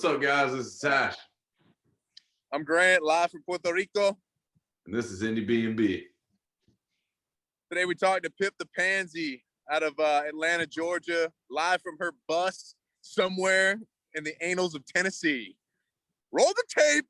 What's up, guys? This is Tash. I'm Grant, live from Puerto Rico. And this is Indiebnb. Today we talked to Pip the Pansy out of Atlanta, Georgia, live from her bus somewhere in the annals of Tennessee. Roll the tape.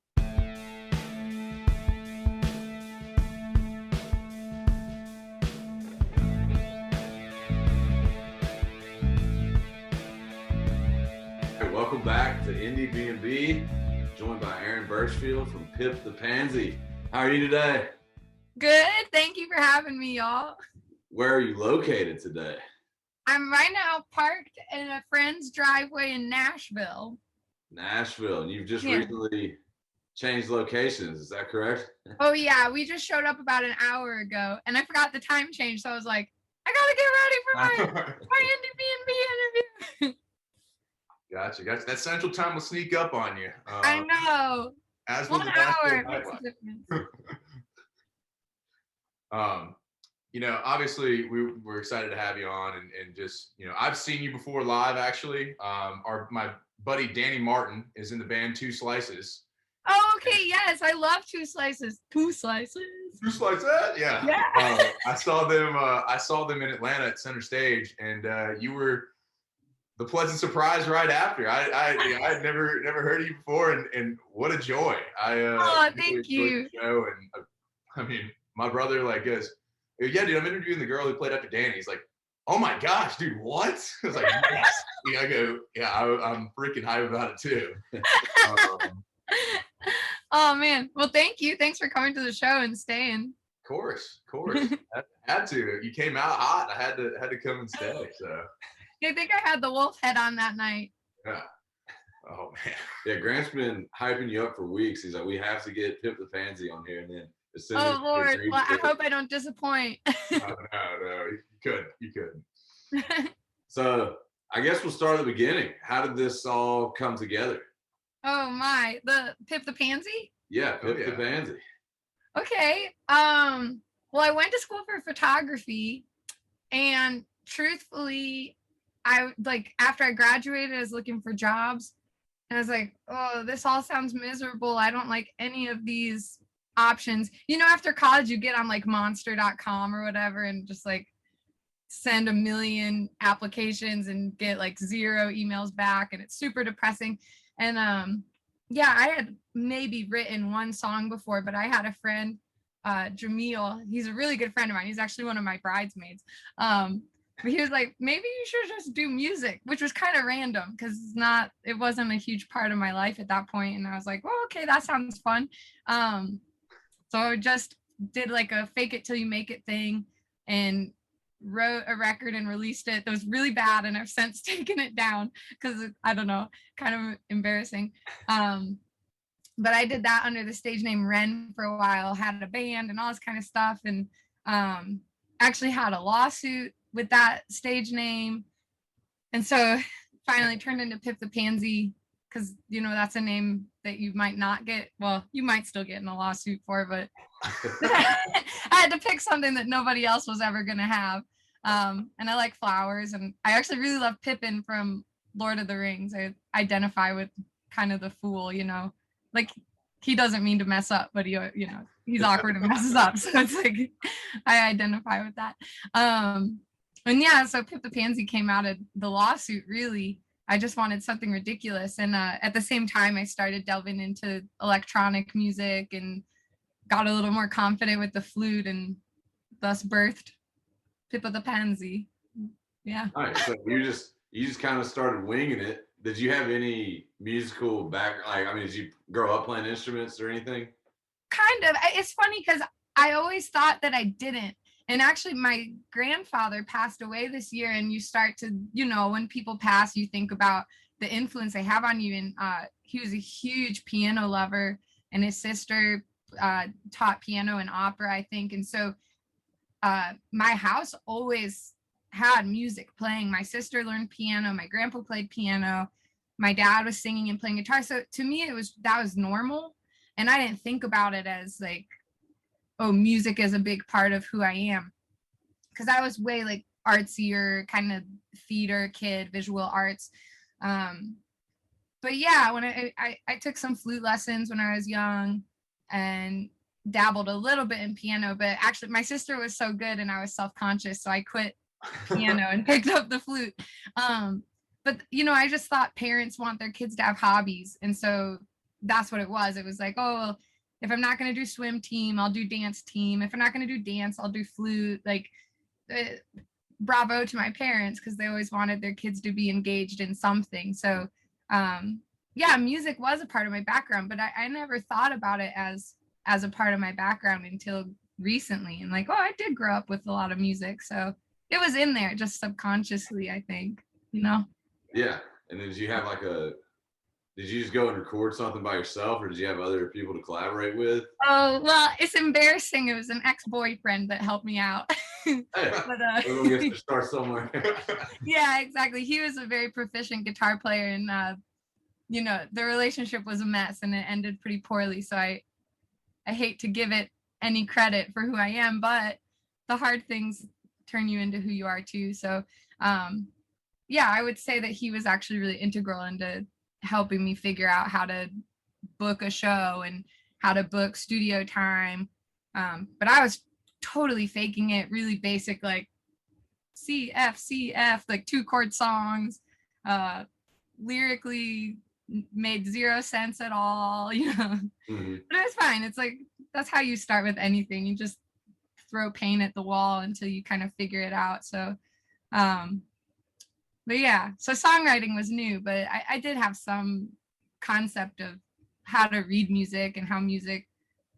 Welcome back to Indiebnb, joined by Aaron Birchfield from Pip the Pansy. How are you today? Good. Thank you for having me, y'all. Where are you located today? I'm right now parked in a friend's driveway in Nashville. Nashville. And you've just recently changed locations. Is that correct? Oh, yeah. We just showed up about an hour ago, and I forgot the time change. So I was like, I got to get ready for my Indiebnb interview. Gotcha. That central time will sneak up on you. I know. As 1 hour makes a difference. Obviously we're excited to have you on and just, I've seen you before live actually. My buddy Danny Martin is in the band Two Slices. Oh, okay. Yes. I love Two Slices. Two Slices. Two Slices? Yeah. I saw them in Atlanta at Center Stage, and you were the pleasant surprise right after. I had never heard of you before, and what a joy. Thank you. The show, and my brother goes, yeah, dude, I'm interviewing the girl who played after Danny. He's like, oh my gosh, dude, what? I was like, yes. I go, yeah, I'm freaking hype about it too. Oh man, well, thank you. Thanks for coming to the show and staying. Of course. I had to. You came out hot. I had to come and stay. So. I think I had the wolf head on that night. Yeah. Oh man. Yeah, Grant's been hyping you up for weeks. He's like, we have to get Pip the Pansy on here, and then as soon as Lord, well, I hope I don't disappoint. No, you couldn't. So I guess we'll start at the beginning. How did this all come together? Oh my, the Pip the Pansy? Yeah, Pip the Pansy. Okay. Well, I went to school for photography, and truthfully, after I graduated, I was looking for jobs, and I was like, oh, this all sounds miserable. I don't like any of these options. After college, you get on monster.com or whatever and just send 1 million applications and get 0 emails back, and it's super depressing. And I had maybe written one song before, but I had a friend, Jamil. He's a really good friend of mine. He's actually one of my bridesmaids. But he was like, maybe you should just do music, which was kind of random because it wasn't a huge part of my life at that point. And I was like, well, okay, that sounds fun. So I just did a fake it till you make it thing and wrote a record and released it. That was really bad, and I've since taken it down because I don't know, kind of embarrassing. But I did that under the stage name Ren for a while, had a band and all this kind of stuff, and actually had a lawsuit with that stage name, and so finally turned into Pip the Pansy because that's a name that you might not get. Well, you might still get in a lawsuit for, but I had to pick something that nobody else was ever gonna have. And I like flowers, and I actually really love Pippin from Lord of the Rings. I identify with kind of the fool, he doesn't mean to mess up, but he's awkward and messes up. So it's I identify with that. And yeah, so Pip the Pansy came out of the lawsuit, really. I just wanted something ridiculous. And at the same time, I started delving into electronic music and got a little more confident with the flute, and thus birthed Pip the Pansy. Yeah. All right. So you just kind of started winging it. Did you have any musical background? Did you grow up playing instruments or anything? Kind of. It's funny because I always thought that I didn't. And actually, my grandfather passed away this year, and you start to, when people pass, you think about the influence they have on you. And he was a huge piano lover, and his sister taught piano and opera, I think. And so my house always had music playing. My sister learned piano. My grandpa played piano. My dad was singing and playing guitar. So to me, that was normal. And I didn't think about it as music is a big part of who I am. Because I was way artsier, kind of theater kid, visual arts. but yeah, when I took some flute lessons when I was young and dabbled a little bit in piano, but actually my sister was so good and I was self-conscious, so I quit piano and picked up the flute. But I just thought parents want their kids to have hobbies, and so that's what it was. It was like, oh, well, if I'm not going to do swim team, I'll do dance team. If I'm not going to do dance, I'll do flute. Like, bravo to my parents, because they always wanted their kids to be engaged in something. So yeah, music was a part of my background, but I never thought about it as a part of my background until recently. And like, oh, I did grow up with a lot of music, so it was in there just subconsciously, I think. Yeah. And then did you just go and record something by yourself, or did you have other people to collaborate with? Oh, well, it's embarrassing. It was an ex-boyfriend that helped me out. Hey, but everyone gets to start somewhere. Yeah, exactly. He was a very proficient guitar player, and the relationship was a mess and it ended pretty poorly. So I hate to give it any credit for who I am, but the hard things turn you into who you are too. So yeah, I would say that he was actually really integral into helping me figure out how to book a show and how to book studio time. But I was totally faking it, really basic, like C, F, like 2-chord songs, lyrically made 0 sense at all, Mm-hmm. But it was fine. It's like, that's how you start with anything. You just throw paint at the wall until you kind of figure it out. So, but yeah, so songwriting was new, but I did have some concept of how to read music and how music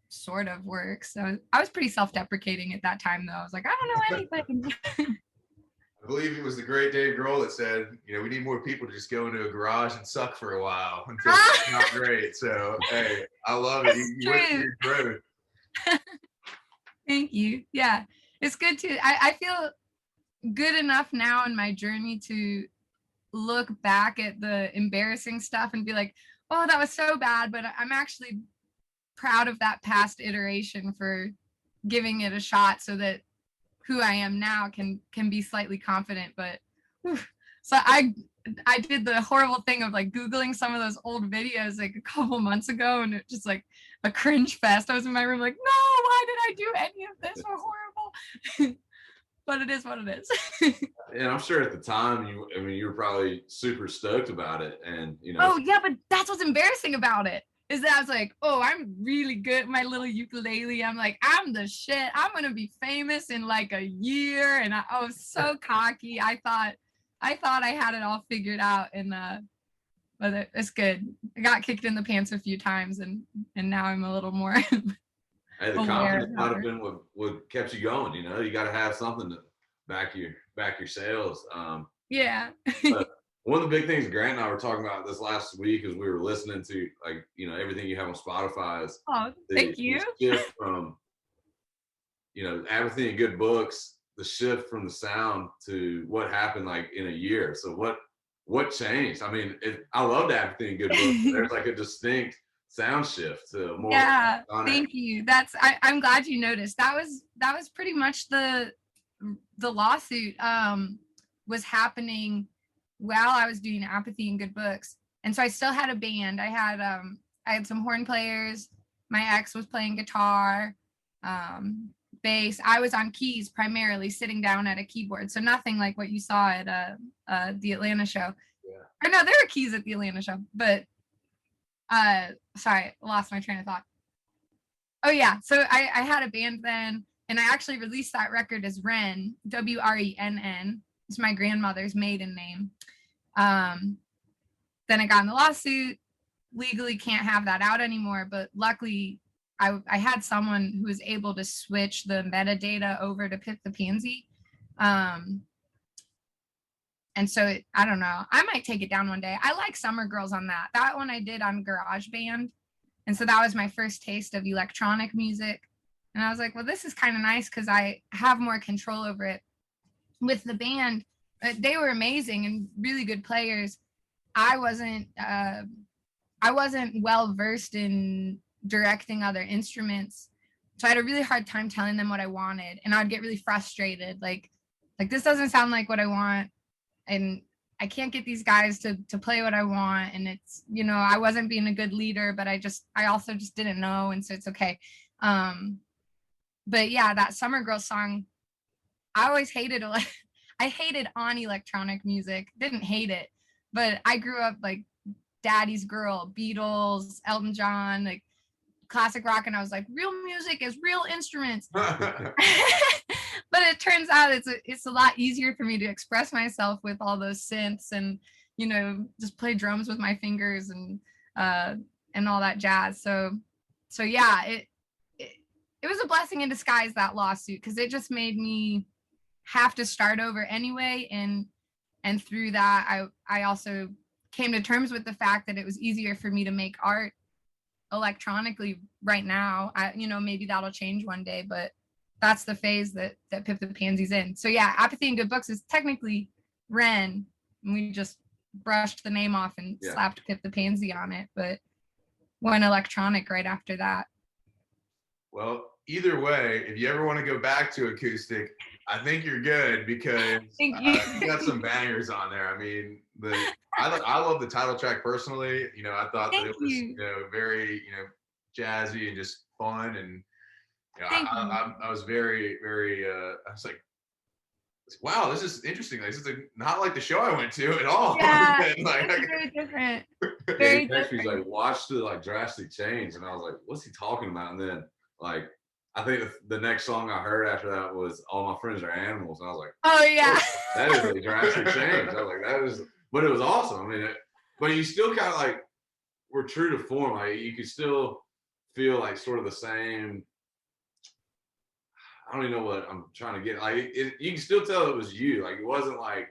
sort of works. So I was pretty self-deprecating at that time, though. I was like, I don't know anything. I believe it was the great Dave Grohl that said, we need more people to just go into a garage and suck for a while until it's not great. So, hey, I love it. You went through your growth. Thank you. Yeah, it's good to, I feel good enough now in my journey to look back at the embarrassing stuff and be like, oh, that was so bad, but I'm actually proud of that past iteration for giving it a shot, so that who I am now can be slightly confident. But so I did the horrible thing of like Googling some of those old videos like a couple months ago, and it just like a cringe fest. I was in my room like, no, why did I do any of this? We're horrible. But it is what it is. And I'm sure at the time you were probably super stoked about it, and Oh yeah, but that's what's embarrassing about it, is that I was like, oh, I'm really good at my little ukulele. I'm like, I'm the shit. I'm gonna be famous in like a year. And I was so cocky. I thought I had it all figured out, and but it's good. I got kicked in the pants a few times, and now I'm a little more hey, the confidence might have been what kept you going. You got to have something to back your sales. Yeah. But one of the big things Grant and I were talking about this last week is we were listening to everything you have on Spotify is thank you. The shift from Apathy and Good Books, the shift from the sound to what happened like in a year. So what changed? I mean, I loved Apathy and Good Books. There's like a distinct sound shift to more. Yeah, thank you. I'm glad you noticed. That was pretty much the lawsuit was happening while I was doing Apathy and Good Books. And so I still had a band. I had some horn players. My ex was playing guitar, bass. I was on keys primarily, sitting down at a keyboard. So nothing like what you saw at the Atlanta show. Yeah. Or no, there were keys at the Atlanta show, but sorry, I lost my train of thought. Oh yeah, so I had a band then, and I actually released that record as Wrenn, Wrenn. It's my grandmother's maiden name. Then I got in the lawsuit. Legally can't have that out anymore, but luckily I had someone who was able to switch the metadata over to Pip the Pansy. And so I don't know, I might take it down one day. I like Summer Girls on that. That one I did on GarageBand. And so that was my first taste of electronic music. And I was like, well, this is kind of nice because I have more control over it. With the band, they were amazing and really good players. I wasn't well versed in directing other instruments. So I had a really hard time telling them what I wanted. And I'd get really frustrated. Like this doesn't sound like what I want. And I can't get these guys to play what I want. And it's, you know, I wasn't being a good leader, but I also just didn't know. And so it's okay. But yeah, that Summer Girl song, I always hated it. I hated on electronic music. Didn't hate it, but I grew up like Daddy's Girl, Beatles, Elton John, like classic rock, and I was like, real music is real instruments. But it turns out it's a lot easier for me to express myself with all those synths and, you know, just play drums with my fingers and all that jazz. So yeah, it was a blessing in disguise, that lawsuit, because it just made me have to start over anyway. And through that, I also came to terms with the fact that it was easier for me to make art electronically right now. You know, maybe that'll change one day, but that's the phase that Pip the Pansy's in. So yeah, Apathy and Good Books is technically Ren, and we just brushed the name off and slapped Pip the Pansy on it, but went electronic right after that. Well, either way, if you ever want to go back to acoustic, I think you're good, because you got some bangers on there. I mean, I love the title track personally. You know, I thought that it was, you know, very, you know, jazzy and just fun. And, you know, I was very, very, I was like, wow, this is interesting. This is not like the show I went to at all. Yeah, like, it's very different. Very different. He's like, watch the like drastic change. And I was like, what's he talking about? And then like, I think the next song I heard after that was All My Friends Are Animals. And I was like, oh yeah, that is a drastic change. I was like, that is, but it was awesome. I mean, but you still kind of like, were true to form. Like you could still feel like sort of the same. I don't even know what I'm trying to get. Like you can still tell it was you. Like it wasn't like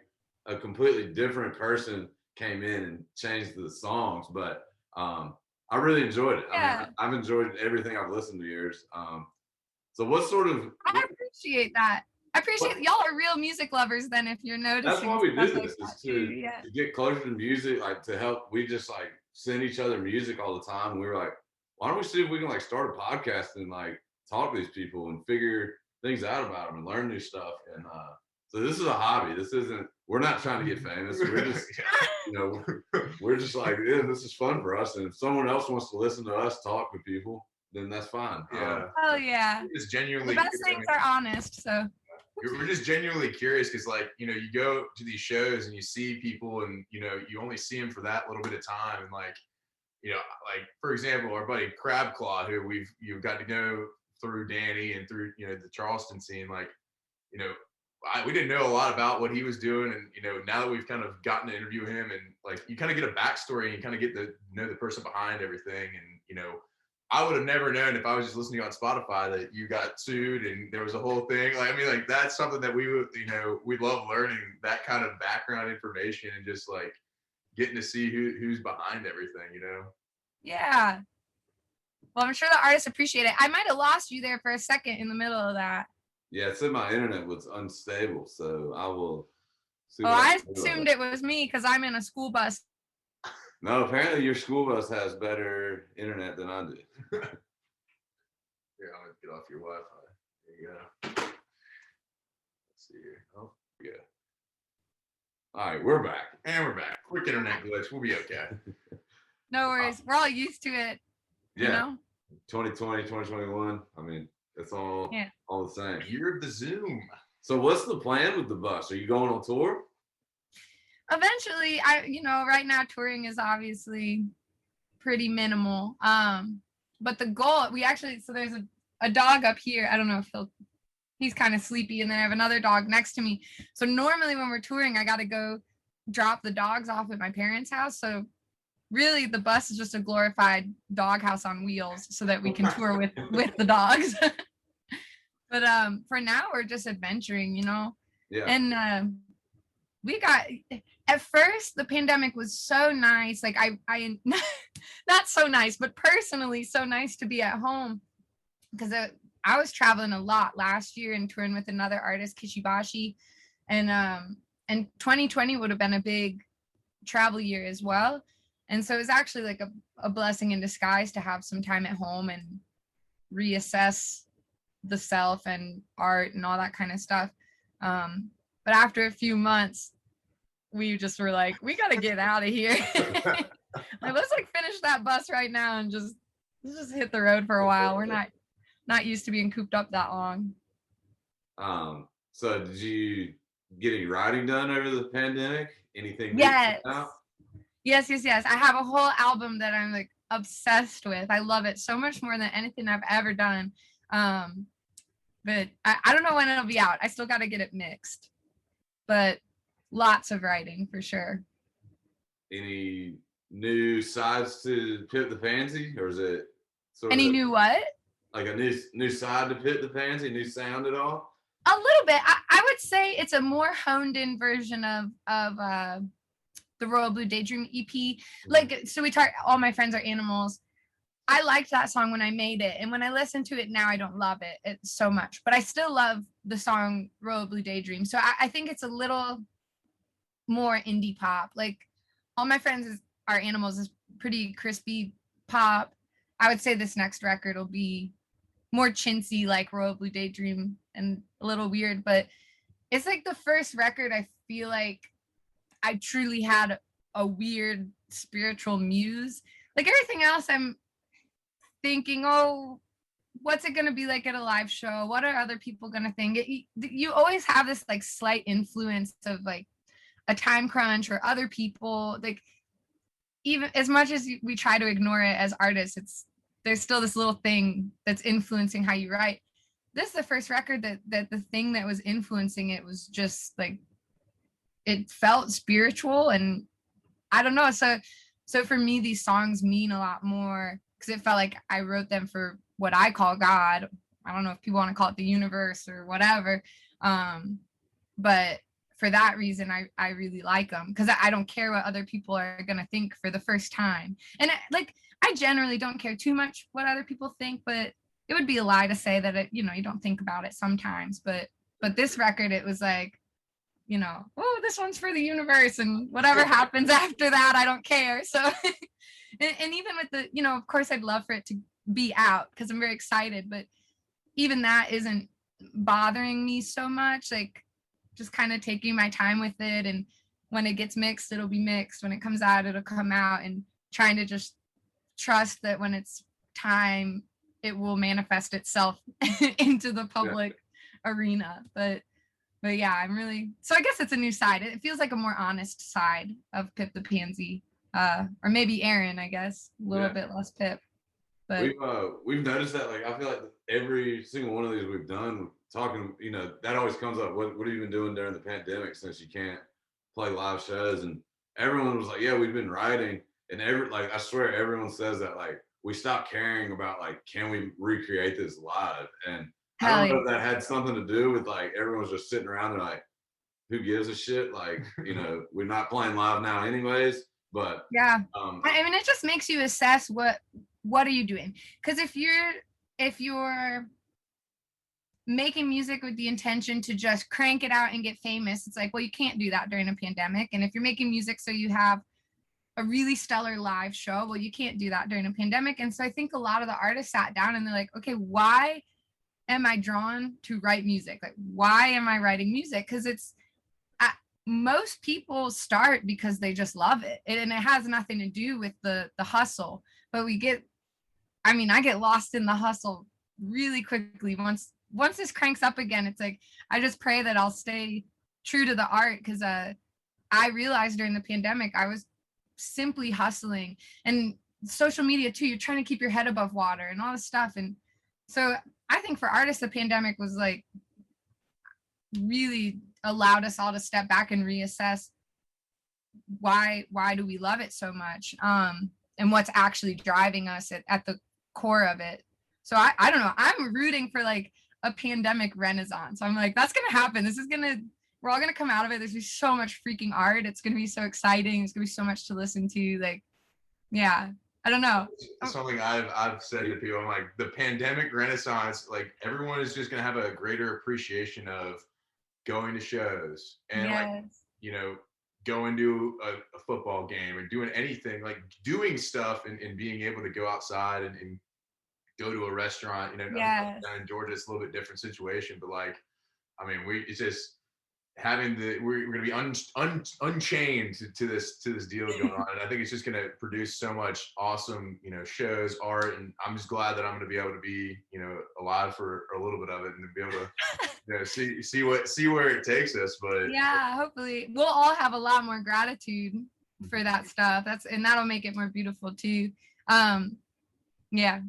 a completely different person came in and changed the songs, but I really enjoyed it. Yeah. I mean, I've enjoyed everything I've listened to yours. So what sort of? I appreciate that. I appreciate y'all are real music lovers. Then, if you're noticing, that's why we do like this, is to get closer to music, like to help. We just like send each other music all the time. And we were like, why don't we see if we can like start a podcast and like talk to these people and figure things out about them and learn new stuff. And so this is a hobby. This isn't. We're not trying to get famous. We're just, you know, we're just like, yeah, this is fun for us. And if someone else wants to listen to us talk to people, then that's fine. Yeah. Oh yeah. Just genuinely. The best things are honest. So. We're just genuinely curious, because like, you know, you go to these shows and you see people, and you know, you only see them for that little bit of time. And like, you know, like for example, our buddy Crabclaw, who you've got to know through Danny and through, you know, the Charleston scene, like, you know, we didn't know a lot about what he was doing. And, you know, now that we've kind of gotten to interview him, and like, you kind of get a backstory and you kind of get to know the person behind everything. And, you know, I would have never known if I was just listening on Spotify that you got sued and there was a whole thing. Like, I mean, like that's something that we would, you know, we love learning that kind of background information and just like getting to see who's behind everything, you know? Yeah. Well, I'm sure the artists appreciate it. I might have lost you there for a second in the middle of that. Yeah, it said my internet was unstable, so I will see. Oh, I assumed it was me because I'm in a school bus. No, apparently your school bus has better internet than I do. Here, I'm gonna get off your Wi-Fi. There you go. Let's see here. Oh, yeah. All right, we're back. And we're back. Quick internet glitch. We'll be okay. No worries. We're all used to it. Yeah. You know? 2020, 2021. I mean, it's all the same. Year of the Zoom. So what's the plan with the bus? Are you going on tour? Eventually, you know, right now touring is obviously pretty minimal. But the goal, so there's a dog up here. I don't know if he's kind of sleepy, and then I have another dog next to me. So normally when we're touring, I got to go drop the dogs off at my parents' house. So really the bus is just a glorified doghouse on wheels so that we can tour with the dogs. But for now we're just adventuring, you know. Yeah. And we got, at first the pandemic was so nice, like I not so nice, but personally so nice to be at home, because I was traveling a lot last year and touring with another artist, Kishibashi, and 2020 would have been a big travel year as well. And so it was actually like a blessing in disguise to have some time at home and reassess the self and art and all that kind of stuff. But after a few months, we just were like, we gotta get out of here. Like, let's like finish that bus right now and let's just hit the road for a while. We're not used to being cooped up that long. So did you get any writing done over the pandemic? Anything new Yes. out? Yes. I have a whole album that I'm like obsessed with. I love it so much more than anything I've ever done. But I don't know when it'll be out. I still got to get it mixed. But lots of writing for sure. Any new sides to Pip the Pansy, or is it sort Any of new what? like a new side to Pip the Pansy, new sound at all? A little bit. I would say it's a more honed in version of the Royal Blue Daydream EP. Like, so we talk, all my friends are animals. I liked that song when I made it, and when I listen to it now, I don't love it so much, but I still love the song Royal Blue Daydream. So I think it's a little more indie pop. Like, all my friends are animals is pretty crispy pop. I would say this next record will be more chintzy, like Royal Blue Daydream, and a little weird, but it's like the first record I feel like I truly had a weird spiritual muse. Like, everything else, I'm thinking, oh, what's it going to be like at a live show? What are other people going to think? You always have this like slight influence of like a time crunch or other people. Like, even as much as we try to ignore it as artists, there's still this little thing that's influencing how you write. This is the first record that the thing that was influencing it was just like, it felt spiritual, and I don't know. So for me, these songs mean a lot more because it felt like I wrote them for what I call God. I don't know if people want to call it the universe or whatever. But for that reason, I really like them because I don't care what other people are going to think for the first time. And I generally don't care too much what other people think, but it would be a lie to say that you don't think about it sometimes. But this record, it was like, oh, this one's for the universe, and whatever happens after that, I don't care. So, and even with the, of course, I'd love for it to be out because I'm very excited, but even that isn't bothering me so much. Like, just kind of taking my time with it, and when it gets mixed, it'll be mixed. When it comes out, it'll come out, and trying to just trust that when it's time, it will manifest itself into the public arena. But yeah, so I guess it's a new side. It feels like a more honest side of Pip the Pansy, or maybe Aaron, I guess, a little bit less Pip. But we've noticed that, like, I feel like every single one of these we've done, talking, that always comes up. What have you been doing during the pandemic since you can't play live shows? And everyone was like, yeah, we've been writing. And I swear everyone says that, like, we stopped caring about, like, can we recreate this live? And I don't know if that had something to do with, like, everyone's just sitting around and like, who gives a shit? Like, we're not playing live now anyways. But yeah, I mean, it just makes you assess what are you doing? Because if you're making music with the intention to just crank it out and get famous, it's like, well, you can't do that during a pandemic. And if you're making music so you have a really stellar live show, well, you can't do that during a pandemic. And so I think a lot of the artists sat down and they're like, okay, why am I drawn to write music? Like, why am I writing music? Because most people start because they just love it, and it has nothing to do with the hustle. But I get lost in the hustle really quickly. Once this cranks up again, it's like, I just pray that I'll stay true to the art, because I realized during the pandemic I was simply hustling, and social media too. You're trying to keep your head above water and all this stuff. And so I think for artists, the pandemic was like really allowed us all to step back and reassess why do we love it so much, and what's actually driving us at the core of it. So I don't know, I'm rooting for like a pandemic renaissance. I'm like, that's gonna happen. We're all gonna come out of it. There's gonna be so much freaking art. It's gonna be so exciting. There's gonna be so much to listen to. Like, yeah, I don't know. It's something I've said to people. I'm like, the pandemic renaissance, like, everyone is just gonna have a greater appreciation of going to shows and like, going to a football game and doing anything, like doing stuff and being able to go outside and go to a restaurant. Down in Georgia, it's a little bit different situation, but like, I mean, it's just, we're going to be unchained to this deal going on, and I think it's just going to produce so much awesome, shows, art, and I'm just glad that I'm going to be able to be, alive for a little bit of it and be able to, see where it takes us. But yeah, hopefully we'll all have a lot more gratitude for that stuff. And that'll make it more beautiful too. Yeah.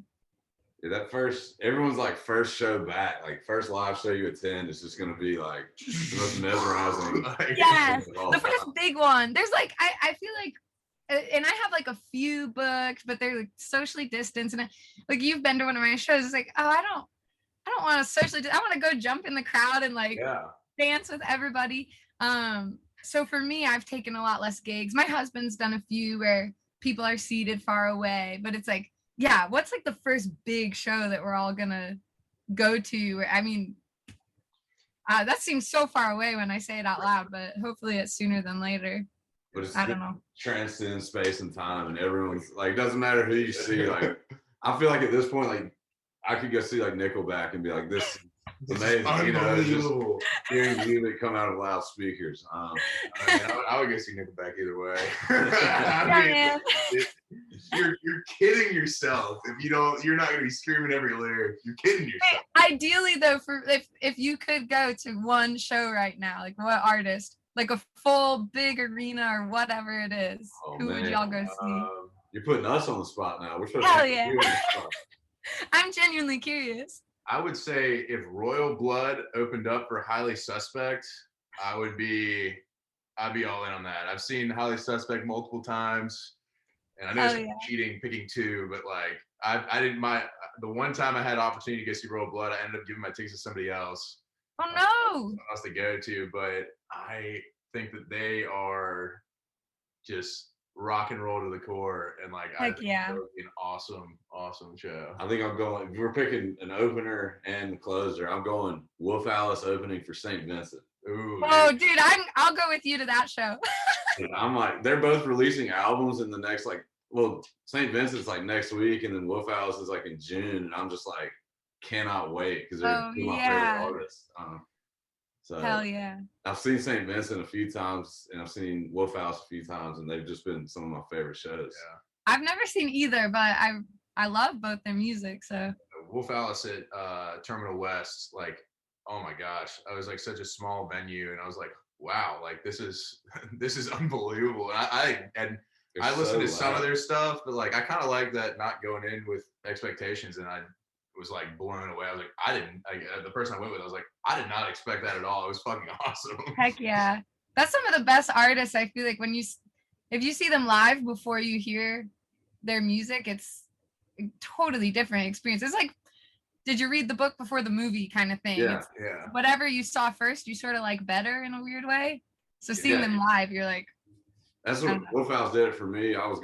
Everyone's like first show back, like first live show you attend is just gonna be like the most mesmerizing. Yes, the first big one. There's like I feel like, and I have like a few booked, but they're like socially distanced. And like you've been to one of my shows, it's like, oh, I don't want to socially. I want to go jump in the crowd and like dance with everybody. So for me, I've taken a lot less gigs. My husband's done a few where people are seated far away, but it's like, yeah, what's like the first big show that we're all gonna go to? I mean, that seems so far away when I say it out loud, but hopefully it's sooner than later. But it's I don't know. Transcends space and time, and everyone's like, doesn't matter who you see. Like, I feel like at this point, like, I could go see like Nickelback and be like, this is amazing. Unbelievable. Just hearing music come out of loudspeakers. I would go see Nickelback either way. I mean, you're kidding yourself if you're not going to be screaming every lyric. You're kidding yourself. Ideally, though, for if you could go to one show right now, like what artist, like a full big arena or whatever it is, who would y'all go see? You're putting us on the spot now. We're supposed Hell to yeah. I'm genuinely curious. I would say if Royal Blood opened up for Highly Suspect, I'd be all in on that. I've seen Highly Suspect multiple times, and I know it's cheating picking two, but like I didn't the one time I had opportunity to go see Royal Blood, I ended up giving my tickets to somebody else. Oh no! Someone else to go to, but I think that they are just rock and roll to the core, and like I think that would be an awesome show. I think I'm going. If we're picking an opener and the closer, I'm going Wolf Alice opening for St. Vincent. Ooh, oh, dude, I'll go with you to that show. I'm like, they're both releasing albums in the next St. Vincent's like next week, and then Wolf Alice is like in June, and I'm just like, cannot wait because they're two of my favorite artists. So hell yeah. I've seen St. Vincent a few times, and I've seen Wolf Alice a few times, and they've just been some of my favorite shows. Yeah. I've never seen either, but I love both their music. So Wolf Alice at Terminal West, like, oh my gosh, I was like such a small venue, and I was like, wow, like this is unbelievable. And I listened to some of their stuff, but like I kind of like that not going in with expectations, and I was like blown away. I was like, the person I went with, I was like, I did not expect that at all. It was fucking awesome. Heck yeah. That's some of the best artists. I feel like if you see them live before you hear their music, it's a totally different experience. It's like, did you read the book before the movie kind of thing? Yeah. Whatever you saw first, you sort of like better in a weird way. So seeing them live, you're like. That's what Wolf Alice did it for me. I was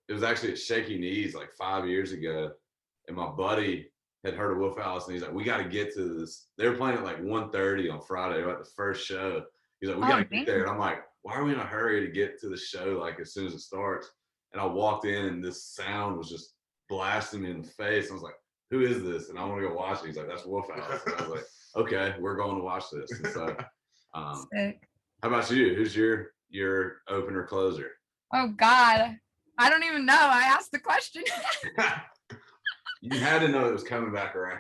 it was actually at Shaky Knees like 5 years ago. And my buddy had heard of Wolf Alice, and he's like, we got to get to this. They were playing at like 1:30 on Friday, like the first show. He's like, we got to get there. And I'm like, why are we in a hurry to get to the show like as soon as it starts? And I walked in, and this sound was just blasting me in the face. I was like, who is this? And I want to go watch it. He's like, that's Wolf Alice. And I was like, okay, we're going to watch this. And so, sick. How about you? Who's your opener closer? Oh God, I don't even know. I asked the question. You had to know it was coming back around.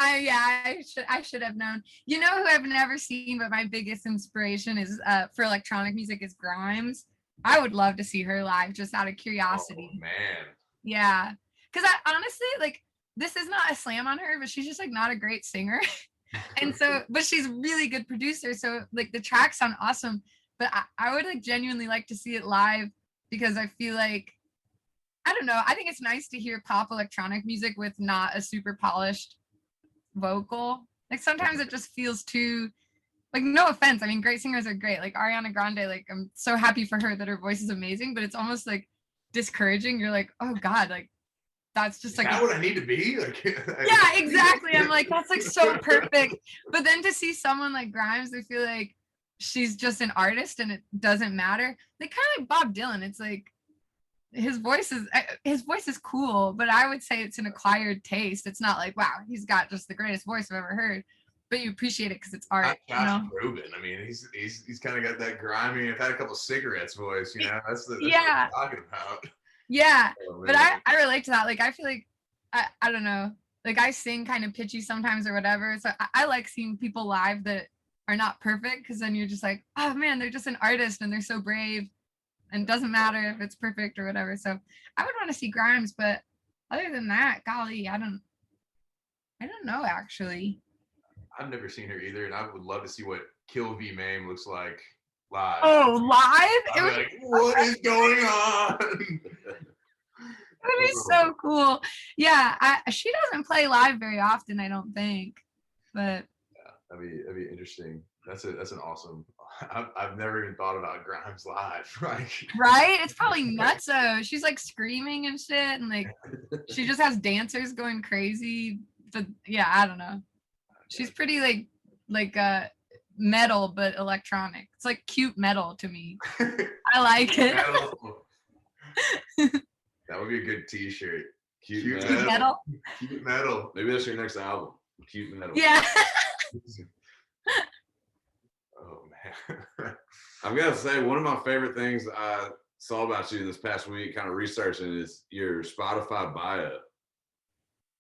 I should have known. You know who I've never seen, but my biggest inspiration is for electronic music is Grimes. I would love to see her live just out of curiosity. Oh, man. Yeah. Because I honestly, like, this is not a slam on her, but she's just like not a great singer. And so, but she's a really good producer. So like the tracks sound awesome. But I would like genuinely like to see it live because I feel like, I don't know. I think it's nice to hear pop electronic music with not a super polished vocal. Like sometimes it just feels too, like, no offense. I mean, great singers are great. Like Ariana Grande, like I'm so happy for her that her voice is amazing, but it's almost like discouraging. You're like, oh God, like that's just like. Is that what I need to be? Like, yeah, exactly. I'm like, that's like so perfect. But then to see someone like Grimes, I feel like she's just an artist and it doesn't matter. Like kind of like Bob Dylan. It's like, his voice is cool, but I would say it's an acquired taste. It's not like, wow, he's got just the greatest voice I've ever heard. but you appreciate it because it's art. Josh Groban. I mean, he's kind of got that grimy. I've had a couple cigarettes voice. You know, that's what I'm talking about. Yeah, but I relate to that. Like, I feel like I don't know. Like, I sing kind of pitchy sometimes or whatever. So I like seeing people live that are not perfect, because then you're just like, oh man, they're just an artist and they're so brave, and it doesn't matter if it's perfect or whatever. So I would want to see Grimes, but other than that, golly, I don't know actually. I've never seen her either, and I would love to see what Kill V Mame looks like live. Oh, live? I'm like, what is going on? It would be so cool. Yeah, she doesn't play live very often, I don't think. But yeah, that'd be interesting. That's an awesome. I've never even thought about Grimes live. Like, right? It's probably nuts though. She's like screaming and shit, and like she just has dancers going crazy. But yeah, I don't know. She's pretty like metal but electronic. It's like cute metal to me. I like it. That would be a good T-shirt. Cute metal. Cute metal. Maybe that's your next album. Cute metal. Yeah. Oh man. I've got to say, one of my favorite things I saw about you this past week, kind of researching, is your Spotify bio.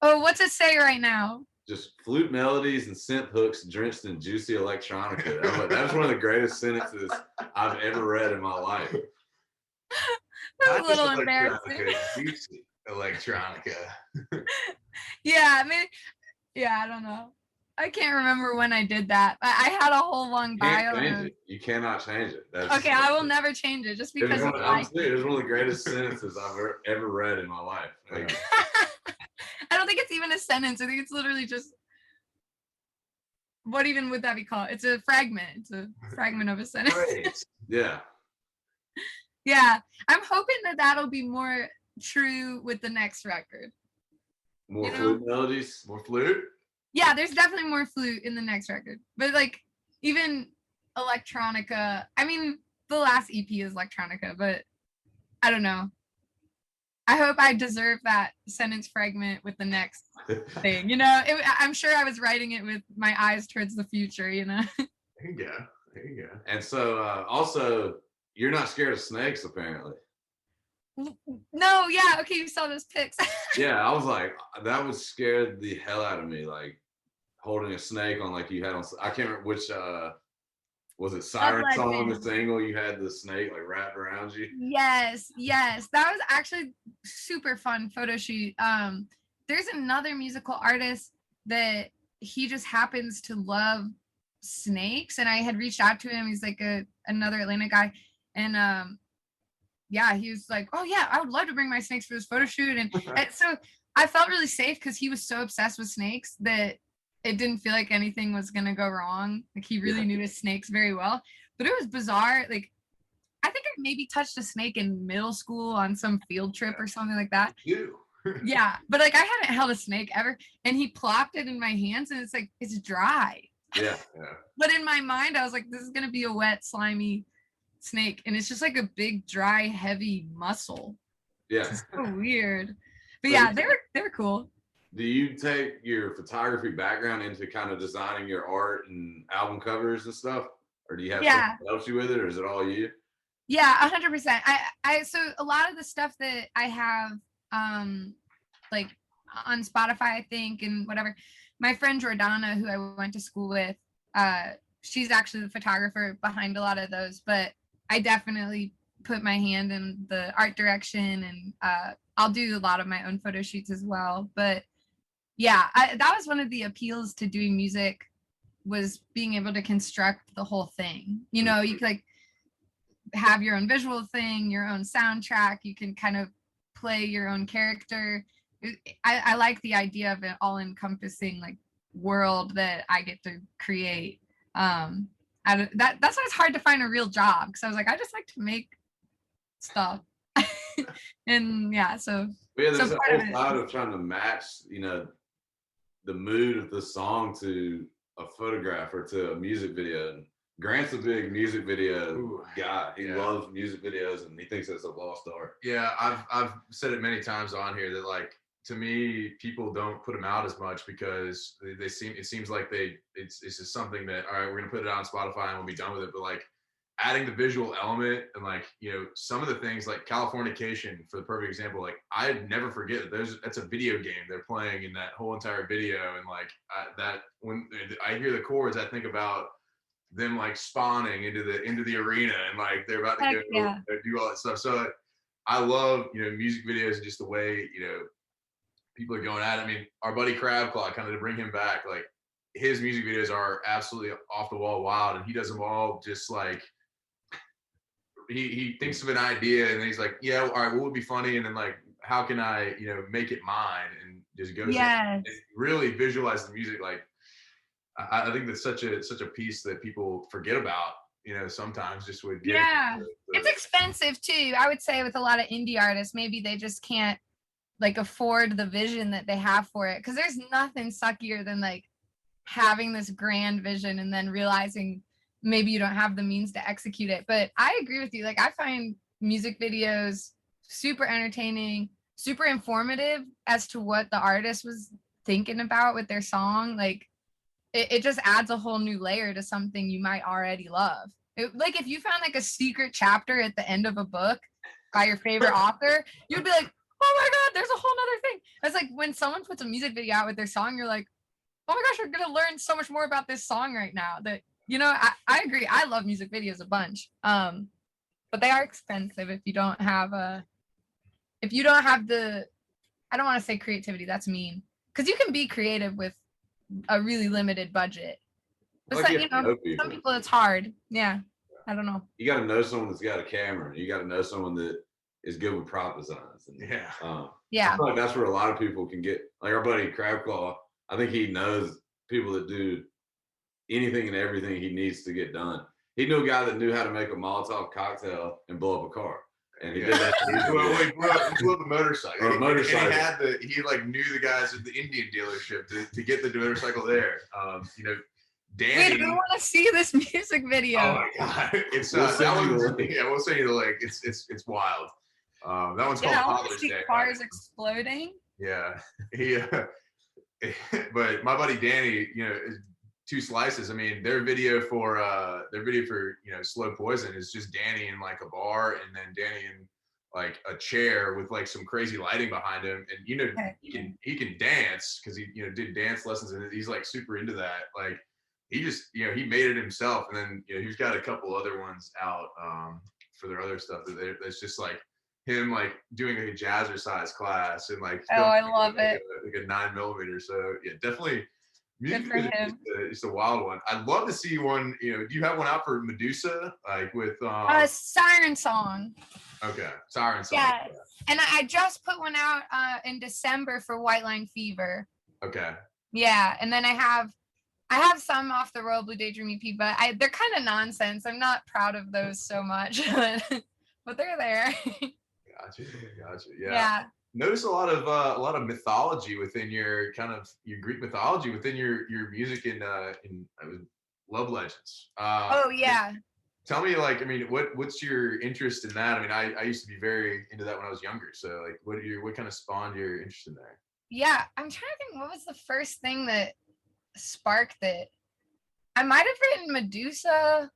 Oh, what's it say right now? Just flute melodies and synth hooks drenched in juicy electronica. That's one of the greatest sentences I've ever read in my life. That's a little embarrassing. Juicy electronica. Yeah, I mean, yeah, I don't know. I can't remember when I did that. I had a whole long bio. You cannot change it. Okay, I will never change it just because it was one of the greatest sentences I've ever read in my life. Like, I don't think it's even a sentence. I think it's literally just, what even would that be called? It's a fragment. It's a fragment of a sentence. Yeah. Yeah. I'm hoping that that'll be more true with the next record. More flute melodies? More flute? Yeah, there's definitely more flute in the next record. But like, even electronica, I mean, the last EP is electronica, but I don't know. I hope I deserve that sentence fragment with the next thing. You know, I'm sure I was writing it with my eyes towards the future, you know? There you go. And so, also, you're not scared of snakes, apparently. No, yeah, okay, you saw those pics. Yeah, I was like, that would scare the hell out of me, like holding a snake on, like you had on, I can't remember which, was it Siren Song, the single, you had the snake like wrapped around you? Yes. That was actually super fun photo shoot. There's another musical artist that he just happens to love snakes, and I had reached out to him. He's like another Atlanta guy, and yeah, he was like, oh yeah, I would love to bring my snakes for this photo shoot. And so I felt really safe because he was so obsessed with snakes that it didn't feel like anything was going to go wrong. Like, he really knew his snakes very well. But it was bizarre. Like, I think I maybe touched a snake in middle school on some field trip or something like that. Yeah, but like, I hadn't held a snake ever. And he plopped it in my hands, and it's like, it's dry. Yeah. But in my mind, I was like, this is going to be a wet, slimy snake. And it's just like a big, dry, heavy mussel. Yeah. It's so weird. But yeah, they were cool. Do you take your photography background into kind of designing your art and album covers and stuff? Or do you have someone that helps you with it, or is it all you? Yeah, 100%. So a lot of the stuff that I have, like on Spotify, I think, and whatever, my friend Jordana, who I went to school with, she's actually the photographer behind a lot of those, but I definitely put my hand in the art direction, and I'll do a lot of my own photo shoots as well. But yeah, that was one of the appeals to doing music, was being able to construct the whole thing. You know, you could like have your own visual thing, your own soundtrack. You can kind of play your own character. I like the idea of an all-encompassing like world that I get to create. That's why it's hard to find a real job, because I was like, I just like to make stuff. And yeah, so there's a whole side of trying to match, you know, the mood of the song to a photograph or to a music video. And Grant's a big music video guy. He loves music videos, and he thinks it's a lost art. Yeah, I've said it many times on here that, like, to me, people don't put them out as much because it seems like it's just something that, all right, we're gonna put it on Spotify and we'll be done with it. But like adding the visual element and like, you know, some of the things like Californication for the perfect example, like I'd never forget that that's a video game they're playing in that whole entire video. And like that, when I hear the chords, I think about them like spawning into the arena and like they're about to go do all that stuff. So I love, you know, music videos and just the way, you know, people are going at it. I mean, our buddy Crabclaw, kind of to bring him back, like his music videos are absolutely off the wall wild, and he does them all just like he thinks of an idea and he's like, yeah, all right, what would be funny, and then like, how can I, you know, make it mine, and just goes and really visualize the music. Like I think that's such a piece that people forget about, you know, sometimes just with it's expensive too. I would say with a lot of indie artists, maybe they just can't like afford the vision that they have for it, because there's nothing suckier than like having this grand vision and then realizing maybe you don't have the means to execute it. But I agree with you. Like I find music videos super entertaining, super informative as to what the artist was thinking about with their song. Like it just adds a whole new layer to something you might already love. Like if you found like a secret chapter at the end of a book by your favorite author, you'd be like, oh my God, there's a whole nother thing. It's like when someone puts a music video out with their song, you're like, oh my gosh, I'm gonna learn so much more about this song right now. That, you know, I agree. I love music videos a bunch. But they are expensive if you don't have the, I don't want to say creativity, that's mean. Because you can be creative with a really limited budget. But Like, you know, some people it's hard. Yeah. I don't know. You got to know someone that's got a camera. You got to know someone that is good with prop designs. And, I feel like that's where a lot of people can get, like our buddy Crabclaw, I think he knows people that do anything and everything he needs to get done. He knew a guy that knew how to make a Molotov cocktail and blow up a car. And he did that. He blew up a motorcycle. And he like knew the guys at the Indian dealership to get the motorcycle there. You know, Danny. Wait, I want to see this music video. Oh my God. It's we'll send you the link. It's wild. That one's called Father's Day. Cars exploding. Yeah. But my buddy Danny, you know, Two Slices. I mean, their video for you know, Slow Poison is just Danny in like a bar, and then Danny in like a chair with like some crazy lighting behind him, and you know, he can dance because he, you know, did dance lessons, and he's like super into that. Like he just, you know, he made it himself, and then, you know, he's got a couple other ones out for their other stuff that's just like him like doing a jazzercise class and like I love it, like a 9mm. So yeah, definitely. Music is a wild one. I'd love to see one. You know, do you have one out for Medusa, like with Siren Song? Okay, Siren Song. Yes, and I just put one out in December for White Line Fever. Okay. Yeah, and then I have some off the Royal Blue Daydream EP, but they're kind of nonsense. I'm not proud of those so much, but they're there. Gotcha. Yeah. Notice a lot of mythology within your Greek mythology within your music in Love Legends. Tell me, like, I mean, what's your interest in that? I mean, I used to be very into that when I was younger. So like, what kind of spawned your interest in there? Yeah, I'm trying to think what was the first thing that sparked it. I might have written Medusa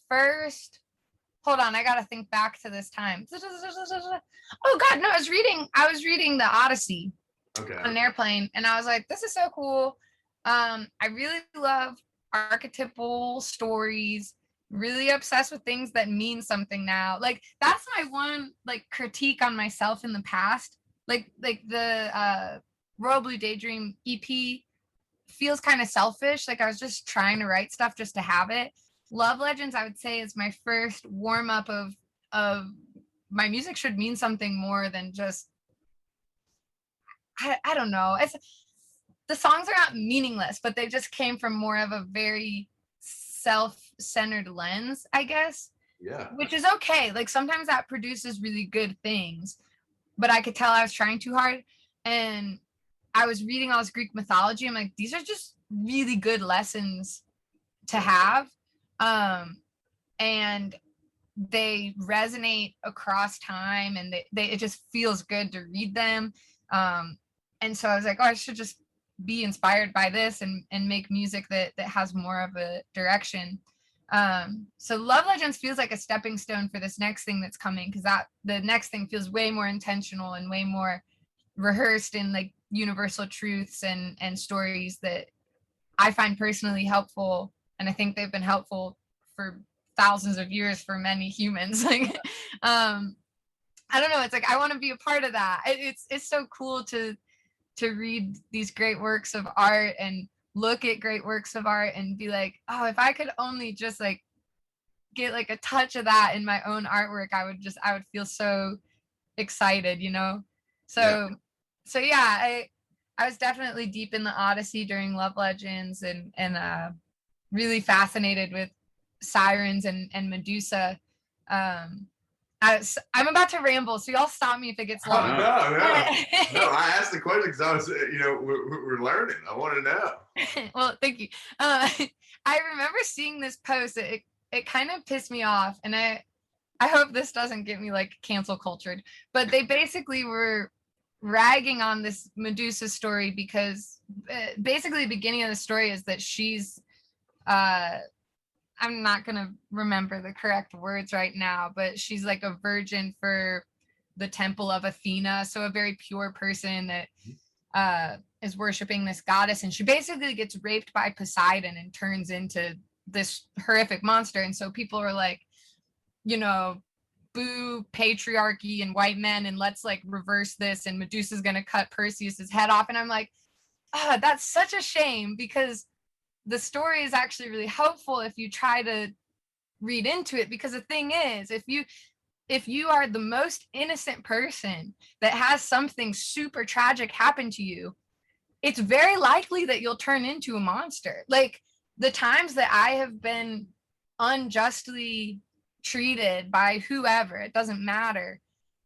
first. Hold on, I gotta think back to this time. Oh God, no, I was reading the Odyssey on an airplane, and I was like, this is so cool. I really love archetypal stories, really obsessed with things that mean something now. Like that's my one like critique on myself in the past. Like the Royal Blue Daydream EP feels kind of selfish. Like I was just trying to write stuff just to have it. Love Legends, I would say, is my first warm up of my music should mean something more than just, I don't know. The songs are not meaningless, but they just came from more of a very self-centered lens, I guess. Yeah. Which is okay. Like sometimes that produces really good things, but I could tell I was trying too hard. And I was reading all this Greek mythology. I'm like, these are just really good lessons to have. And they resonate across time, and it just feels good to read them. And so I was like, oh, I should just be inspired by this and make music that has more of a direction. So Love Legends feels like a stepping stone for this next thing that's coming, because the next thing feels way more intentional and way more rehearsed in like universal truths and stories that I find personally helpful, and I think they've been helpful for thousands of years for many humans. Like, I don't know. It's like I want to be a part of that. It's so cool to read these great works of art and look at great works of art and be like, oh, if I could only just like get like a touch of that in my own artwork, I would feel so excited, you know? So yeah, I was definitely deep in the Odyssey during Love Legends and really fascinated with sirens and Medusa. I'm about to ramble, so y'all stop me if it gets long. No, I asked the question because I was, we're learning. I want to know. Well, thank you. I remember seeing this post. It kind of pissed me off, and I hope this doesn't get me like cancel cultured. But they basically were ragging on this Medusa story because basically the beginning of the story is that she's I'm not going to remember the correct words right now, but she's like a virgin for the temple of Athena. So a very pure person that is worshiping this goddess. And she basically gets raped by Poseidon and turns into this horrific monster. And so people are like, you know, boo patriarchy and white men, and let's like reverse this. And Medusa's going to cut Perseus's head off. And I'm like, that's such a shame, because the story is actually really helpful if you try to read into it. Because the thing is, if you are the most innocent person that has something super tragic happen to you, it's very likely that you'll turn into a monster. Like the times that I have been unjustly treated by whoever, it doesn't matter,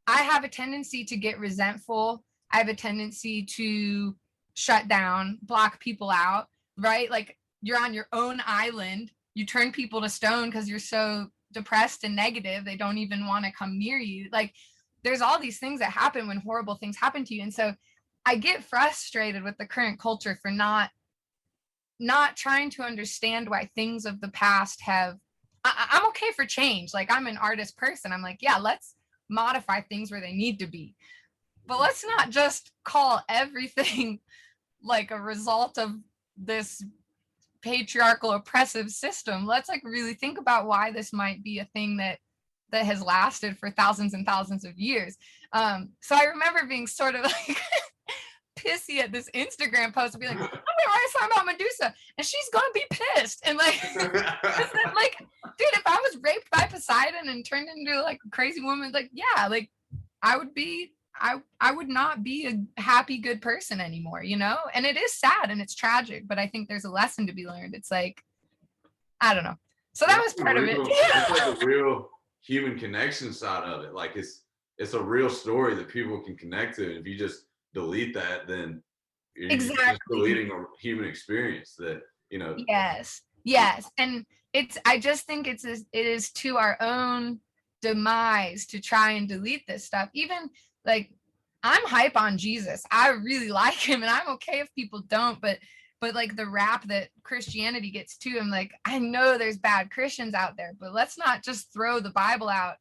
I have a tendency to get resentful. I have a tendency to shut down, block people out, right? Like, you're on your own island, you turn people to stone because you're so depressed and negative, they don't even want to come near you. Like, there's all these things that happen when horrible things happen to you. And so I get frustrated with the current culture for not trying to understand why things of the past have, I'm okay for change. Like, I'm an artist person. I'm like, yeah, let's modify things where they need to be. But let's not just call everything like a result of this patriarchal oppressive system. Let's like really think about why this might be a thing that has lasted for thousands and thousands of years. So I remember being sort of like pissy at this Instagram post and be like, I'm gonna write a song about Medusa and she's gonna be pissed. And like, like, dude, if I was raped by Poseidon and turned into like a crazy woman, like, yeah, like I would not be a happy, good person anymore, you know? And it is sad and it's tragic, but I think there's a lesson to be learned. It's like, I don't know. So that was part of it. It's like a real human connection side of it. Like it's a real story that people can connect to. And if you just delete that, then you're just deleting a human experience that, you know. Yes. And I just think it is to our own demise to try and delete this stuff. Even like, I'm hype on Jesus. I really like him, and I'm okay if people don't, but like the rap that Christianity gets to him, like, I know there's bad Christians out there, but let's not just throw the Bible out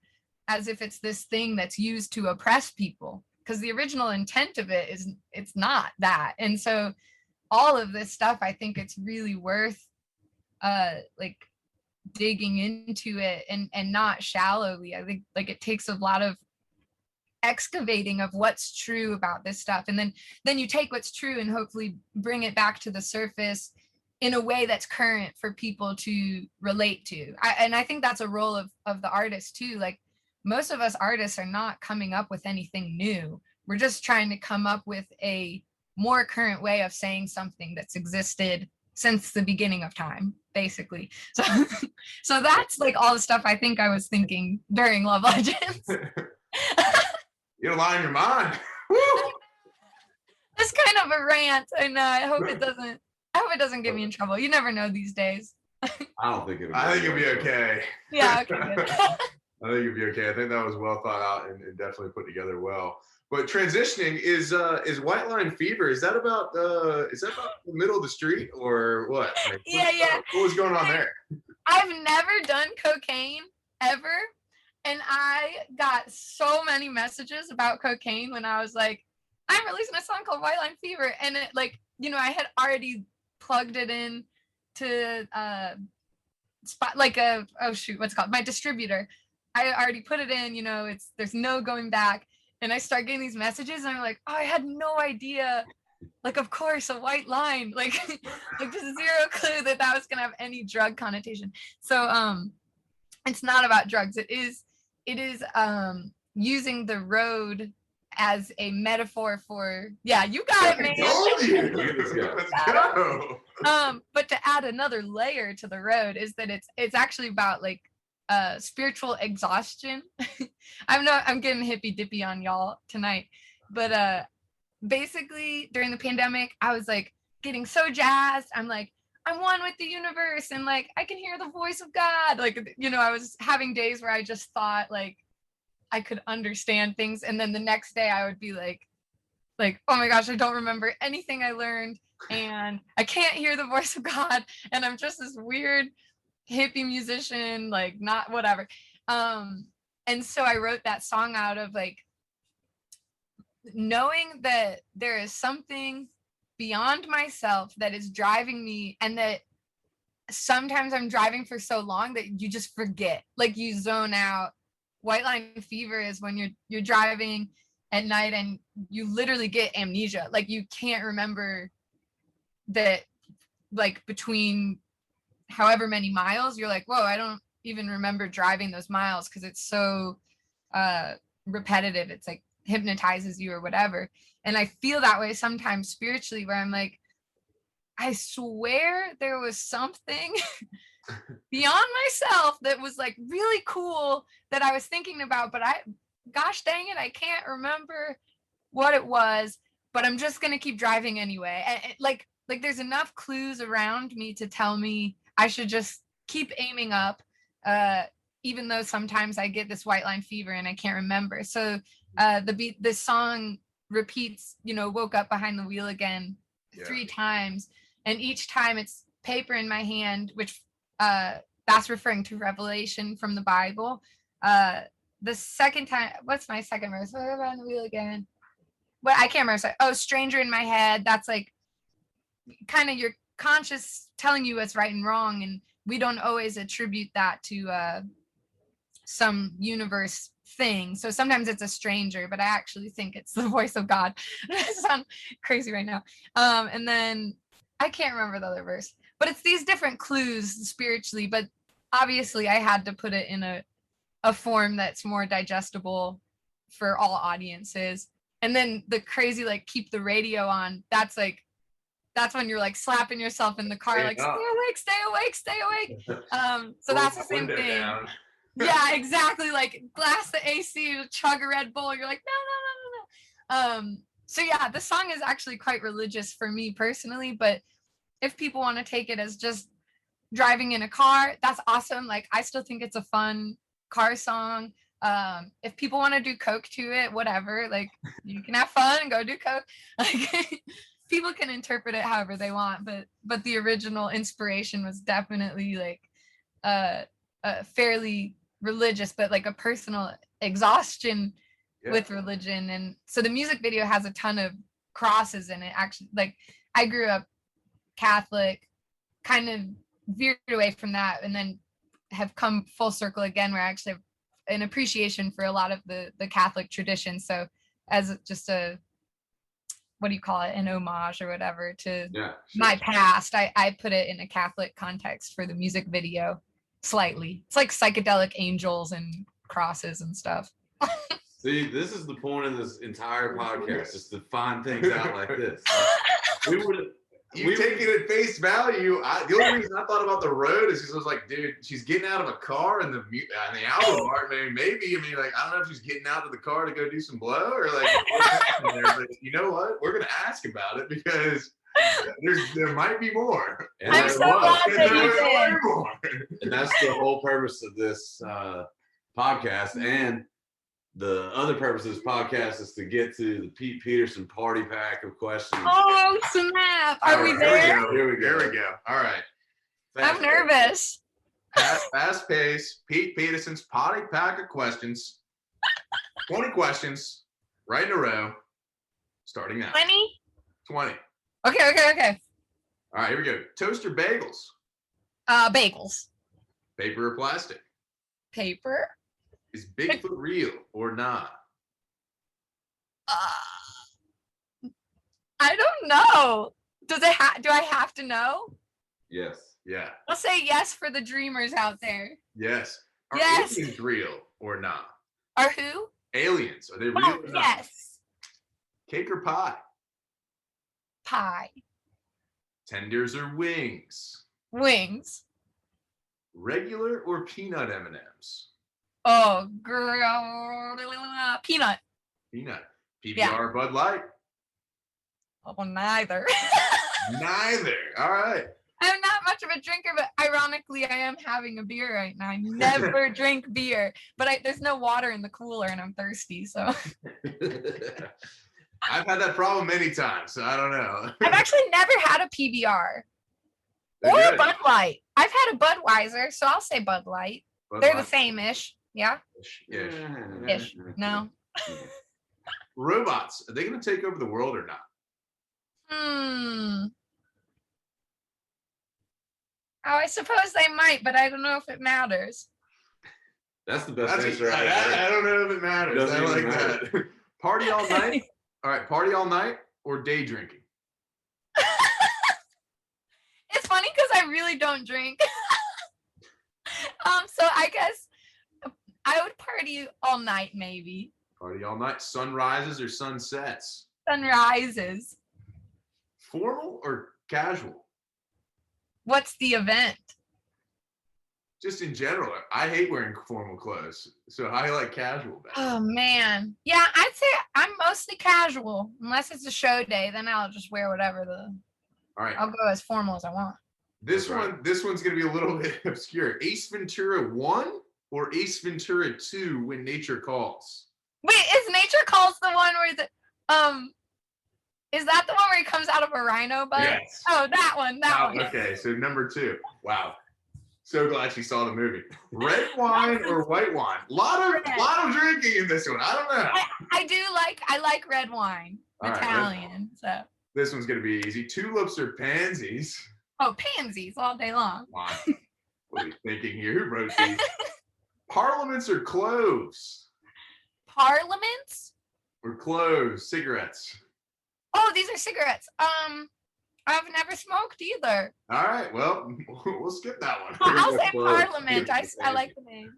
as if it's this thing that's used to oppress people, because the original intent of it is, it's not that. And so all of this stuff, I think it's really worth like digging into it and not shallowly. I think like it takes a lot of excavating of what's true about this stuff, and then you take what's true and hopefully bring it back to the surface in a way that's current for people to relate to. And I think that's a role of the artist too. Like, most of us artists are not coming up with anything new. We're just trying to come up with a more current way of saying something that's existed since the beginning of time, basically. So that's like all the stuff I think I was thinking during Love Legends. You're lying your mind. It's kind of a rant. I know. I hope it doesn't get me in trouble. You never know these days. I don't think it'll. I think you'll be okay. Yeah. Okay. Good. I think you'll be okay. I think that was well thought out and definitely put together well. But transitioning is White Line Fever. Is that about the middle of the street or what? Like, Yeah. what was going on there? I've never done cocaine ever. And I got so many messages about cocaine when I was like, I'm releasing a song called White Line Fever. And it, like, you know, I had already plugged it in to what's it called? My distributor. I already put it in, you know, there's no going back. And I start getting these messages and I'm like, oh, I had no idea. Like, of course, a white line, like just zero clue that was going to have any drug connotation. So, it's not about drugs. It is using the road as a metaphor for, yeah, you got it, man. I told you. Let's go. But to add another layer to the road is that it's actually about like spiritual exhaustion. I'm getting hippy dippy on y'all tonight, but basically during the pandemic, I was like getting so jazzed. I'm like, I'm one with the universe and like I can hear the voice of God. Like, you know, I was having days where I just thought like I could understand things, and then the next day I would be like, oh my gosh, I don't remember anything I learned and I can't hear the voice of God, and I'm just this weird hippie musician, like not whatever. And so I wrote that song out of like knowing that there is something beyond myself that is driving me, and that sometimes I'm driving for so long that you just forget, like you zone out. White Line Fever is when you're driving at night and you literally get amnesia, like you can't remember that, like between however many miles you're like, whoa, I don't even remember driving those miles because it's so repetitive. It's like hypnotizes you or whatever. And I feel that way sometimes spiritually, where I'm like, I swear there was something beyond myself that was like really cool that I was thinking about, but gosh dang it, I can't remember what it was, but I'm just going to keep driving anyway. And like there's enough clues around me to tell me I should just keep aiming up, even though sometimes I get this white line fever and I can't remember. So the song repeats, you know, woke up behind the wheel again 3 times. And each time it's paper in my hand, which that's referring to revelation from the Bible. The second time, what's my second verse? What about the wheel again? Well, I can't remember. Oh, stranger in my head. That's like kind of your conscious telling you what's right and wrong. And we don't always attribute that to some universe thing. So sometimes it's a stranger, but I actually think it's the voice of God. I sound crazy right now. And then I can't remember the other verse, but it's these different clues spiritually, but obviously I had to put it in a form that's more digestible for all audiences. And then the crazy, like, keep the radio on, that's when you're like slapping yourself in the car, like, stay awake, stay awake, stay awake. So that's the same thing. Down. Yeah, exactly. Like blast the AC, chug a Red Bull. You're like, no. So yeah, the song is actually quite religious for me personally, but if people want to take it as just driving in a car, that's awesome. Like, I still think it's a fun car song. If people want to do coke to it, whatever, like, you can have fun and go do coke. Like, people can interpret it however they want, but the original inspiration was definitely like fairly religious, but like a personal exhaustion with religion. And so the music video has a ton of crosses in it. Actually, like, I grew up Catholic, kind of veered away from that, and then have come full circle again, where I actually have an appreciation for a lot of the Catholic tradition. So as just a, what do you call it, an homage or whatever to my past, I put it in a Catholic context for the music video slightly. It's like psychedelic angels and crosses and stuff. See, this is the point of this entire podcast, just to find things out like this. You take it at face value. The only reason I thought about the road is because I was like, dude, she's getting out of a car in the album art. Maybe. I mean, like, I don't know if she's getting out of the car to go do some blow or like what's happening there. But you know what? We're gonna ask about it because there might be more. And I'm so glad that you did. And that's the whole purpose of this podcast. And the other purpose of this podcast is to get to the Pete Peterson party pack of questions. Oh, snap. Are we there? Here we go. All right. I'm nervous. Fast pace. Pete Peterson's party pack of questions. 20 questions, right in a row, starting now. 20. Okay. All right, here we go. Toast or bagels? Bagels. Paper or plastic? Paper. Is Bigfoot real or not? I don't know. Do I have to know? Yes. Yeah. I'll say yes for the dreamers out there. Yes. Are Yes. aliens real or not? Are who? Aliens. Are they real Oh, or not? yes. Cake or pie? Pie. Tenders or wings? Wings. Regular or peanut M&Ms? Oh, girl. Peanut. Peanut. PBR Yeah. or Bud Light? Oh, neither. Neither. All right. I'm not much of a drinker, but ironically, I am having a beer right now. I never drink beer, but there's no water in the cooler, and I'm thirsty. So I've had that problem many times, so I don't know. I've actually never had a PBR They're or a good. Bud Light. I've had a Budweiser, so I'll say Bud Light. Bud They're Light. the same-ish. Yeah? Ish. Ish. No. Robots, are they going to take over the world or not? Oh, I suppose they might, but I don't know if it matters. That's the best That's answer I've I heard. don't know if it matters. Doesn't I even like matter. that. Party all night? All right, party all night or day drinking? It's funny because I really don't drink. So I guess I would party all night, maybe. Party all night. Sunrises or sunsets? Sunrises. Formal or casual? What's the event? Just in general. I hate wearing formal clothes, so I like casual better. Oh, man. Yeah, I'd say I'm mostly casual. Unless it's a show day, then I'll just wear whatever All right. I'll go as formal as I want. This one's gonna be a little bit obscure. Ace Ventura 1 or Ace Ventura 2 When Nature Calls? Wait, is Nature Calls the one where is that the one where he comes out of a rhino butt? Yes. Oh, that one. Okay, so number 2. Wow. So glad she saw the movie. Red wine or white wine? Lot of drinking in this one. I don't know. I like red wine. All right, Italian. So this one's gonna be easy. Tulips or pansies? oh, pansies all day long. Come on. What are you thinking here? Who wrote these? Parliaments or cloves? Parliaments? Or cloves, cigarettes? Oh, these are cigarettes. I've never smoked either. All right, well, we'll skip that one. I'll say Cloves. Parliament. I like the name.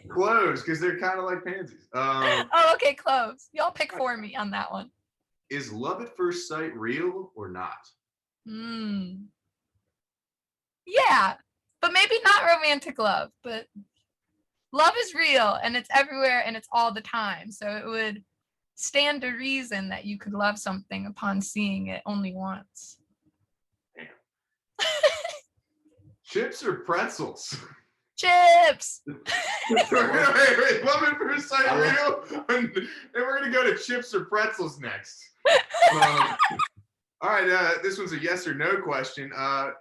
Cloves, because they're kind of like pansies. Oh, okay, cloves. Y'all pick for me on that one. Is love at first sight real or not? Yeah, but maybe not romantic love, but love is real and it's everywhere and it's all the time. So it would stand to reason that you could love something upon seeing it only once. Damn. Chips or pretzels? Chips. wait, love at first sight real? And we're going to go to chips or pretzels next. All right, this one's a yes or no question.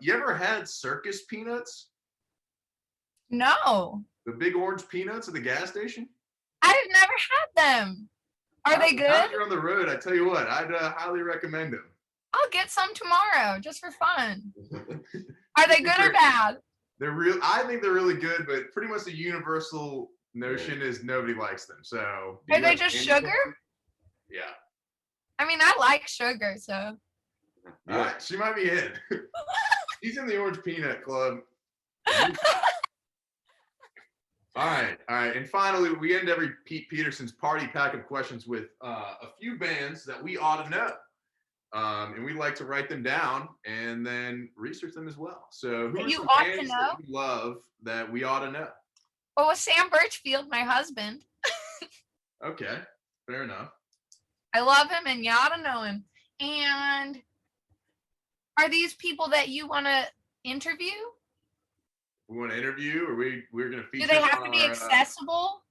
You ever had circus peanuts? No. The big orange peanuts at the gas station? I've never had them. Are they If good? you're on the road, I tell you what, I'd highly recommend them. I'll get some tomorrow just for fun. Are they good or bad? They're real. I think they're really good, but pretty much the universal notion is nobody likes them. So Are they just sugar? Yeah. I mean, I like sugar, so. All right, she might be in. She's in the orange peanut club. All right. And finally, we end every Pete Peterson's party pack of questions with a few bands that we ought to know. And we like to write them down and then research them as well. So who are You some ought to bands know? that you love that we ought to know? Well, with Sam Birchfield, my husband. Okay, fair enough. I love him and you ought to know him. And are these people that you want to interview? We want to interview, or we're going to feature. Do they have to be our, accessible?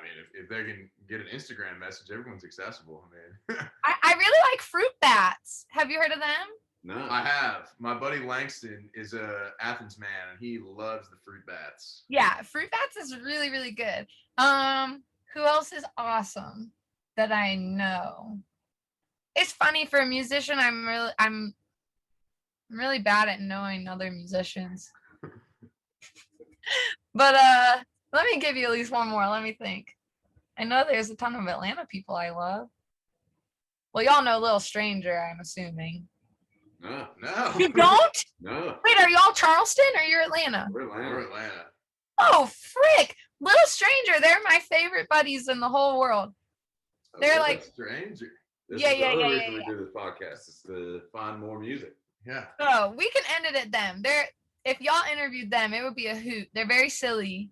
I mean, if they can get an Instagram message, everyone's accessible. I mean, I really like fruit bats. Have you heard of them? No. I have. My buddy Langston is a Athens man, and he loves the fruit bats. Yeah, fruit bats is really, really good. Who else is awesome that I know? It's funny for a musician. I'm really bad at knowing other musicians. But let me give you at least one more. Let me think. I know there's a ton of Atlanta people I love. Well, y'all know Little Stranger, I'm assuming. No. You don't? No. Wait, are y'all Charleston or you're Atlanta? We're Atlanta. We're Atlanta. Oh, frick. Little Stranger, they're my favorite buddies in the whole world. They're Little like Stranger. Yeah. We do this podcast is to find more music. Yeah. Oh, we can end it at them. If y'all interviewed them, it would be a hoot. They're very silly.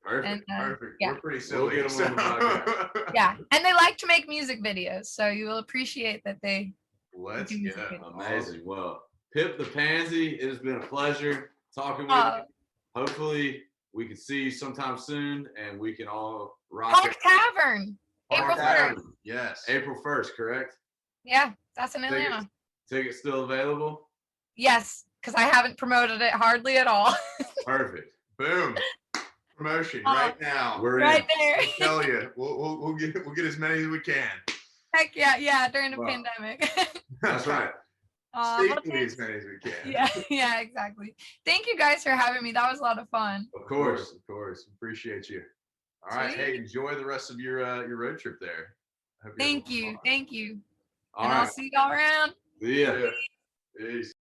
Perfect. And, Perfect. yeah. We're pretty silly. We'll get 'em on the podcast. Yeah, and they like to make music videos, so you will appreciate that they Let's do get music it. videos. Amazing. Well, Pip the Pansy, it has been a pleasure talking with you. Hopefully, we can see you sometime soon, and we can all rock Park it. Tavern, Park April 1st. Tavern. Yes. April 1st, correct? Yeah, that's in Atlanta. Tickets still available? Yes, because I haven't promoted it hardly at all. Perfect. Boom. Promotion right now. We're Right in. there. I tell you, we'll get as many as we can. Heck yeah, during the Wow. pandemic. That's right. Safely as many as we can. Yeah, exactly. Thank you guys for having me. That was a lot of fun. Of course. Appreciate you. All right. Sweet. Hey, enjoy the rest of your road trip there. I hope you have a Thank lot of you. fun. Thank you. All And right. I'll see y'all around. See ya. Yeah. Peace.